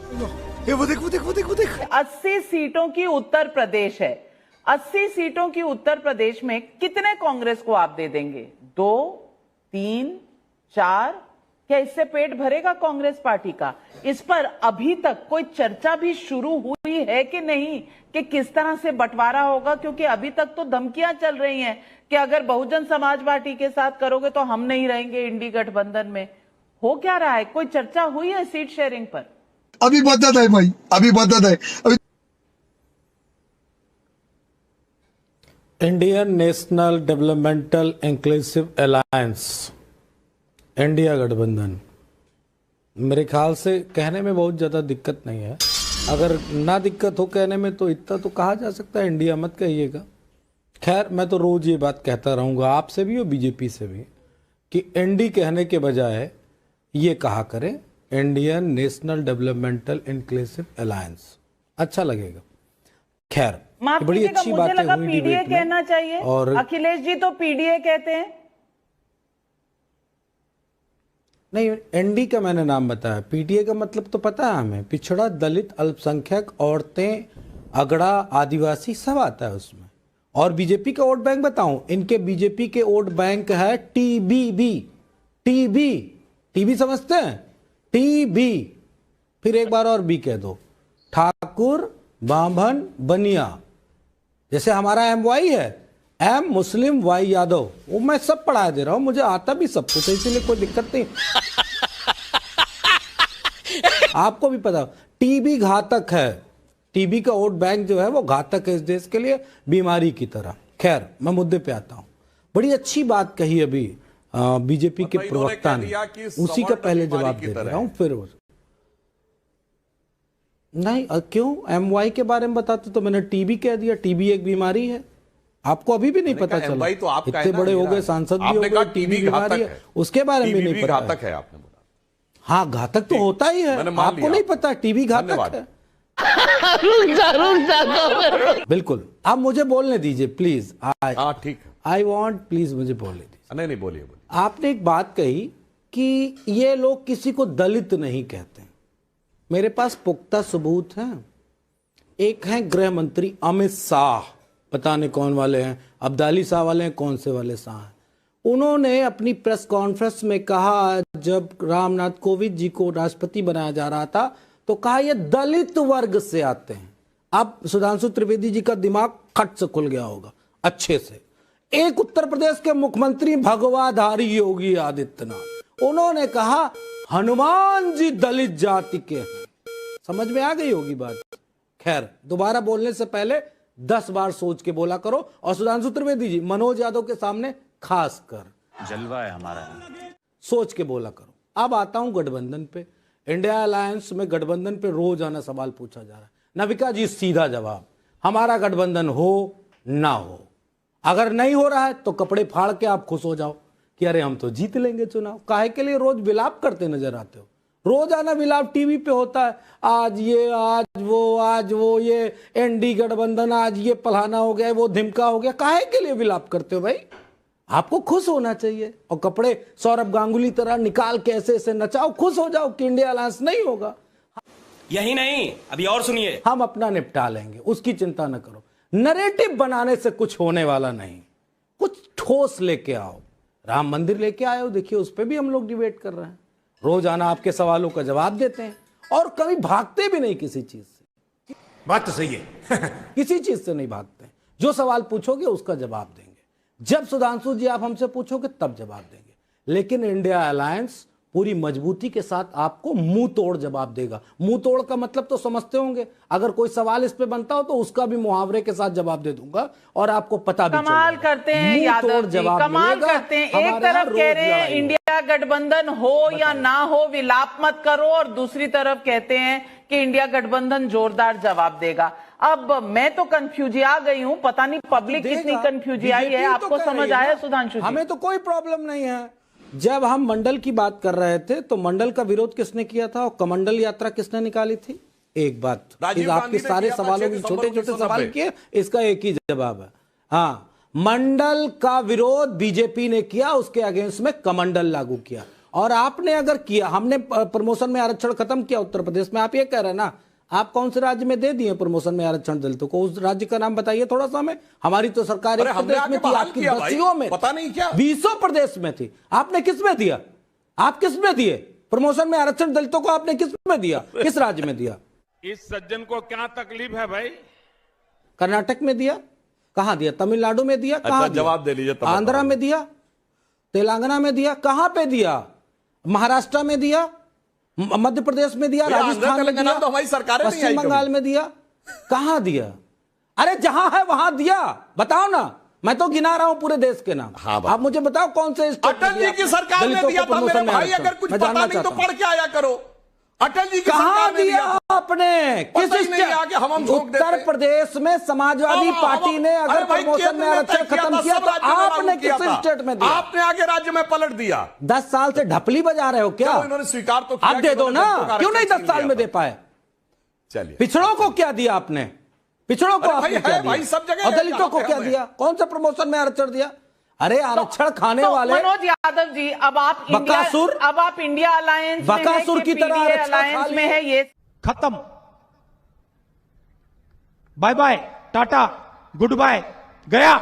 वो देख वो देख वो देख वो देख 80 सीटों की उत्तर प्रदेश है। 80 सीटों की उत्तर प्रदेश में कितने कांग्रेस को आप दे देंगे? 2, 3, 4? क्या इससे पेट भरेगा कांग्रेस पार्टी का? इस पर अभी तक कोई चर्चा भी शुरू हुई है कि नहीं कि किस तरह से बंटवारा होगा? क्योंकि अभी तक तो धमकियां चल रही हैं कि अगर बहुजन समाज पार्टी के साथ करोगे तो हम नहीं रहेंगे इंडी गठबंधन में। हो क्या रहा है? कोई चर्चा हुई है सीट शेयरिंग पर? अभी बदत है भाई, अभी बदत है अभी। Indian national developmental inclusive alliance, India गठबंधन, मेरे ख्याल से कहने में बहुत ज़्यादा दिक्कत नहीं है। अगर ना दिक्कत हो कहने में तो इतना तो कहा जा सकता है, इंडिया मत कहिएगा। खैर मैं तो रोज़ ये बात कहता रहूँगा आपसे भी और बीजेपी से भी कि एनडी कहने के बजाय ये कहा करें Indian national developmental inclusive alliance, अच्छा लगेगा। खैर बड़ी अच्छी बात है, पीडीए कहना चाहिए और अखिलेश जी तो पीडीए कहते हैं। नहीं, एनडी का मैंने नाम बताया, पीटीए का मतलब तो पता है हमें, पिछड़ा, दलित, अल्पसंख्यक, औरतें, अगड़ा, आदिवासी सब आता है उसमें। और बीजेपी का वोट बैंक बताऊं, इनके बीजेपी के वोट बैंक है टीबीबी। टीबी, टीबी समझते हैं? टीबी, फिर एक बार और बी कह दो, ठाकुर, बाभन, बनिया। जैसे हमारा एमवाई है, एम मुस्लिम वाई यादव, वो मैं सब पढ़ा दे रहा हूं, मुझे आता भी सब कुछ, इसीलिए कोई दिक्कत नहीं। आपको भी पता, टीबी घातक है, टीबी का वोट बैंक जो है वो घातक है इस देश के लिए, बीमारी की तरह। खैर मैं मुद्दे पे आता हूं। बड़ी अच्छी बात कही अभी बीजेपी के प्रवक्ता ने, उसी का पहले जवाब दे रहा हूं। फिर नहीं, क्यों एमवाई के बारे में बताते तो मैंने टीबी कह दिया। टीबी एक बीमारी है, आपको अभी भी नहीं पता चला? तो आप इतने बड़े हो गए, सांसद भी हो गए, टीबी बीमारी है, उसके बारे में नहीं पता घातक है आपने बोला। हाँ घातक तो होता ही है, आपको नहीं पता टीबी घातक है? बिल्कुल, आप मुझे बोलने दीजिए प्लीज। ठीक, आई वॉन्ट, प्लीज मुझे बोलने दीजिए। नहीं बोलिए। आपने एक बात कही कि ये लोग किसी को दलित नहीं कहते। मेरे पास पुख्ता सबूत हैं। एक है गृह मंत्री अमित शाह, पता नहीं कौन वाले हैं, अब्दाली शाह वाले हैं, कौन से वाले शाह हैं। उन्होंने अपनी प्रेस कॉन्फ्रेंस में कहा, जब रामनाथ कोविंद जी को राष्ट्रपति बनाया जा रहा था तो कहा ये दलित वर्ग से आते हैं। अब सुधांशु त्रिवेदी जी का दिमाग खट से खुल गया होगा अच्छे से। एक उत्तर प्रदेश के मुख्यमंत्री भगवाधारी योगी आदित्यनाथ, उन्होंने कहा हनुमान जी दलित जाति के हैं। समझ में आ गई होगी बात? खैर दोबारा बोलने से पहले 10 बार सोच के बोला करो। और सुधांशु त्रिवेदी जी, मनोज यादव के सामने खास कर जलवा है हमारा, सोच के बोला करो। अब आता हूं गठबंधन पे। इंडिया अलायंस में गठबंधन पे रोजाना सवाल पूछा जा रहा है। नविका जी सीधा जवाब, हमारा गठबंधन हो ना हो, अगर नहीं हो रहा है तो कपड़े फाड़ के आप खुश हो जाओ कि अरे हम तो जीत लेंगे चुनाव। काहे के लिए रोज विलाप करते नजर आते हो? रोजाना विलाप टीवी पे होता है, आज ये आज वो ये एनडी गठबंधन, आज ये फलाना हो गया, वो धिमका हो गया। काहे के लिए विलाप करते हो भाई? आपको खुश होना चाहिए और कपड़े सौरभ गांगुली तरह निकाल के ऐसे ऐसे नचाओ, खुश हो जाओ कि इंडिया अलायंस नहीं होगा। यही नहीं, अभी और सुनिए, हम अपना निपटा लेंगे, उसकी चिंता न करो। नरेटिव बनाने से कुछ होने वाला नहीं, कुछ ठोस लेके आओ। राम मंदिर लेके आए हो, देखिए उस पर भी हम लोग डिबेट कर रहे हैं। रोजाना आपके सवालों का जवाब देते हैं और कभी भागते भी नहीं किसी चीज से। बात तो सही है। किसी चीज से नहीं भागते। जो सवाल पूछोगे उसका जवाब देंगे। जब सुधांशु जी आप हमसे पूछोगे तब जवाब देंगे। लेकिन इंडिया अलायंस पूरी मजबूती के साथ आपको मुंह तोड़ जवाब देगा। मुंह तोड़ का मतलब तो समझते होंगे, अगर कोई सवाल इस पे बनता हो तो उसका भी मुहावरे के साथ जवाब दे दूंगा और आपको पता भी कमाल करते हैं यादव जी, कमाल करते हैं। एक तरफ कह रहे हैं इंडिया गठबंधन हो या ना हो विलाप मत करो, और दूसरी तरफ कहते हैं कि इंडिया गठबंधन जोरदार जवाब देगा। अब मैं तो कंफ्यूजिया गई हूं, पता नहीं पब्लिक कितनी कंफ्यूजियाई है। आपको समझ आया सुधांशु जी? हमें तो कोई प्रॉब्लम नहीं है। जब हम मंडल की बात कर रहे थे तो मंडल का विरोध किसने किया था और कमंडल यात्रा किसने निकाली थी? एक बात, आपके सारे सवालों के छोटे छोटे सवाल किए, इसका एक ही जवाब है हाँ, मंडल का विरोध बीजेपी ने किया, उसके अगेंस्ट में कमंडल लागू किया। और आपने अगर किया, हमने प्रमोशन में आरक्षण खत्म किया उत्तर प्रदेश में, आप ये कह रहे हैं ना, आप कौन से राज्य में दे दिए प्रमोशन में आरक्षण दलितों को? उस राज्य का नाम बताइए थोड़ा सा हमें। हमारी तो सरकार एक प्रदेश में थी, आपकी 10 में, पता नहीं क्या 20 प्रदेश में थी। आपने किस में दिया? आप किस में दिए प्रमोशन में आरक्षण दलितों को? आपने किस में दिया? किस राज्य में दिया? इस सज्जन को क्या तकलीफ है भाई? कर्नाटक में दिया? कहां दिया? तमिलनाडु में दिया? कहां? जवाब दे लीजिए। आंध्रा में दिया? तेलंगाना में दिया? कहां पे दिया? महाराष्ट्र में दिया? मध्य प्रदेश में दिया? राजस्थान में दिया? तो हमारी सरकारें नहीं आई पश्चिम बंगाल में दिया? कहां दिया? अरे जहां है वहां दिया, बताओ ना। मैं तो गिना रहा हूं पूरे देश के नाम। हाँ, आप मुझे बताओ कौन से स्टेट में अटल जी की सरकार ने दिया था मेरे भाई, अगर कुछ पता नहीं तो पढ़ के आया करो। अटल जी की सरकार ने दिया दिया आपने? किस उत्तर प्रदेश में समाजवादी पार्टी ने अगर प्रमोशन में आरक्षण खत्म किया तो आपने किस स्टेट में दिया? आपने आगे राज्य में पलट दिया। 10 साल से ढपली बजा रहे हो क्या? इन्होंने स्वीकार तो किया, आप दे दो ना, क्यों नहीं 10 साल में दे पाए? चलिए, पिछड़ों को क्या दिया आपने? पिछड़ों को आपने क्या दिया? सब जगह और दलितों को क्या दिया? कौन सा प्रमोशन में आरक्षण दिया? अरे आरक्षण खाने वाले मनोज यादव जी, अब आप इंडिया अलायंस बकासुर की तरह अलायंस में है। ये खत्म, bye bye, tata, good bye, गया।